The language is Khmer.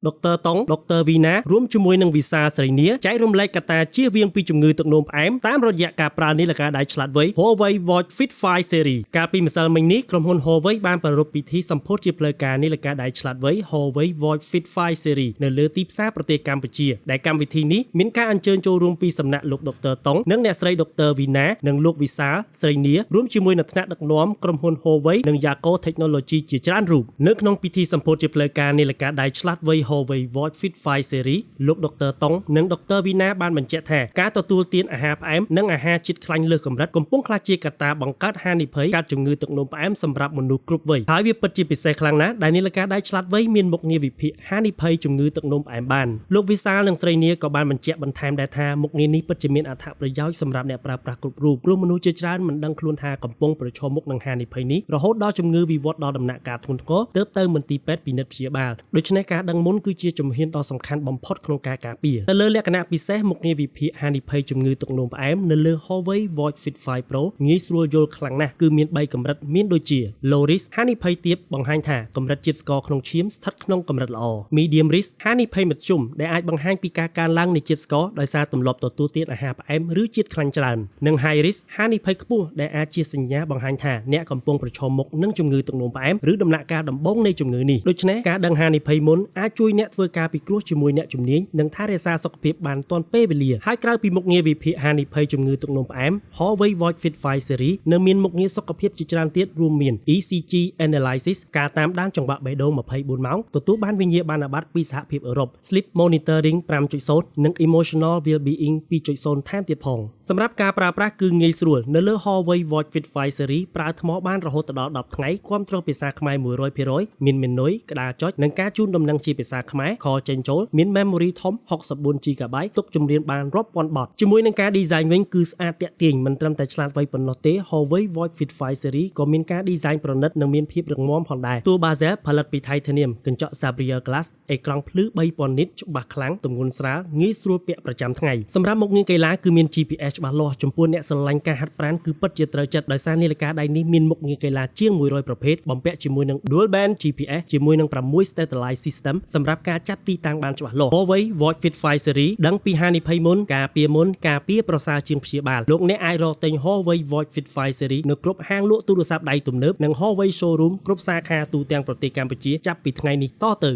Dr. Tong Dr. Vina រួមជាមួយនឹងវិសាស្រីនីចែករំលែកកត្តាជៀសវាងពីជំងឺទឹកនោមផ្អែមតាមរយៈការប្រើនាឡិកាដៃឆ្លាតវៃ Huawei Watch Fit 5 Series កាលពីម្សិលមិញនេះក្រុមហ៊ុន Huawei បានប្រារព្ធពិធីសម្ពោធជាផ្លូវការនាឡិកាដៃឆ្លាតវៃ Huawei Watch Fit 5 Series នៅលើទីផ្សារប្រទេសកម្ពុជាដែលកម្មវិធីនេះមានការអញ្ជើញចូលរួមពីសំណាក់លោក Dr. Tong និងអ្នកស្រី Dr. Vina និងលោកវិសាស្រីនីរួមជាមួយនឹងថ្នាក់ដឹកនាំក្រុមហ៊ុន Huawei និង Yako Technology ជាច្រើនរូបនៅក្នុងពិធីសម្ពោធជាផ្លូវការនាឡិកាដៃឆ្លាតវៃ Huawei Watch Fit 5 Series លោក Dr. Tong និង Dr. Vina បានបញ្ជាក់ថាការទទួលទានអាហារផ្អែមនិងអាហារជាតិខ្លាញ់លើសកម្រិតកំពុងក្លាយជាកត្តាបង្កើតហានិភ័យកើតជំងឺទឹកនោមផ្អែមសម្រាប់មនុស្សគ្រប់វ័យហើយវាពិតជាពិសេសខ្លាំងណាស់ដែលនាឡិកាដៃឆ្លាតវៃមានមុខងារវិភាគហានិភ័យជំងឺទឹកនោមផ្អែមបានលោកវិសាលនិងស្រីនីក៏បានបញ្ជាក់បន្ថែមដែរថាមុខងារនេះពិតជាមានអត្ថប្រយោជន៍សម្រាប់អ្នកប្រើប្រាស់គ្រប់រូបព្រោះមនុស្សជាច្រើនមិនដឹងខ្លួនថាកំពុងប្រឈមមុខនឹងហានិភ័យនេះរហូតដល់ជំងឺវិវត្តដល់ដំណាក់កាលធ្ងន់ធ្ងរទើបទៅមន្ទីរពេទ្យពិនិត្យព្យាបាលដូច្នេះការដឹងមុនគឺជាជំហានដ៏សំខាន់បំផុតក្នុងការការពារទៅលើលក្ខណៈពិសេសមុខងារវិភាគហានិភ័យជំងឺទឹកនោមផ្អែមនៅលើ Huawei Watch Fit 5 Pro ងាយស្រួលយល់ខ្លាំងណាស់គឺមាន3កម្រិតមានដូចជា Low Risk ហានិភ័យទាបបង្ហាញថាកម្រិតជាតិស្ករក្នុងឈាមស្ថិតក្នុងកម្រិតល្អ Medium Risk ហានិភ័យមធ្យមដែលអាចបង្ហាញពីការកើនឡើងនៃជាតិស្ករដោយសារទម្លាប់ទទួលទានអាហារផ្អែមឬជាតិខ្លាញ់ច្រើននិង High Risk ហានិភ័យខ្ពស់ដែលអាចជាសញ្ញាបង្ហាញថាអ្នកកំពុងប្រឈមមុខនឹងជំងឺទឹកនោមផ្អែមឬដំណាក់កាលដំបូងនៃជំងឺនេះដូច្នេះការដឹងហានិភ័យមុនអាចជួយអ្នកធ្វើការពិគ្រោះជាមួយអ្នកជំនាញនិងថែរក្សាសុខភាពបានទាន់ពេលវេលាហើយក្រៅពីមុខងារវិភាគហានិភ័យជំងឺទឹកនោមផ្អែម Huawei Watch Fit 5 Series នៅមានមុខងារសុខភាពជាច្រើនទៀតរួមមាន ECG Analysis ការតាមដានចង្វាក់បេះដូង24ម៉ោងទទួលបានវិញ្ញាបនបត្រពីសហភាពអឺរ៉ុប Sleep Monitoring 5.0 និង Emotional Wellbeing 2.0 ថែមទៀតផងសម្រាប់ការប្រើប្រាស់គឺងាយស្រួលនៅលើ Huawei Watch Fit 5 Series ប្រើថ្មបានរហូតដល់10ថ្ងៃគ្រប់គ្រងភាសាខ្មែរ 100% មាន memory ក្តារចុចនិងការជូនដំណឹងជាភាសាខ្មែរខចេញចូលមាន memory ធំ 64GB ទុកចម្រៀងបានរាប់ពាន់បទជាមួយនឹងការ design វិញគឺស្អាតទាក់ទាញមិនត្រឹមតែឆ្លាតវៃប៉ុណ្ណោះទេ Huawei Watch Fit 5 Series ក៏មានការ design ប្រណិតនិងមានភាពរឹងមាំផងដែរតួ bezel ផលិតពី Titanium កញ្ចក់ Sabriel Glass អេក្រង់ភ្លឺ 3000 nit ច្បាស់ខ្លាំងទម្ងន់ស្រាលងាយស្រួលពាក់ប្រចាំថ្ងៃសម្រាប់មុខងារកីឡាគឺមាន GPS ច្បាស់លាស់ចំពោះអ្នកស្រឡាញ់ការហាត់ប្រាណគឺពិតជាត្រូវចិត្តដោយសារនាឡិកាដៃនេះមានមុខងារកីឡាជាង100ប្រភេទបំពាក់ជាមួយនឹង Dual Band GPS ជាមួយនឹង6 Satellite System សម្រាប់ការចាប់ទីតាំងបានច្បាស់លាស់ Huawei Watch Fit 5 Series ដឹងពីហានិភ័យមុនការពារប្រសើរជាងព្យាបាលលោកអ្នកអាចរកទិញ Huawei Watch Fit 5 Series នៅគ្រប់ហាងលក់ទូរស័ព្ទដៃទំនើបនិង Huawei Showroom គ្រប់សាខាទូទាំងប្រទេសកម្ពុជាចាប់ពីថ្ងៃនេះតទៅ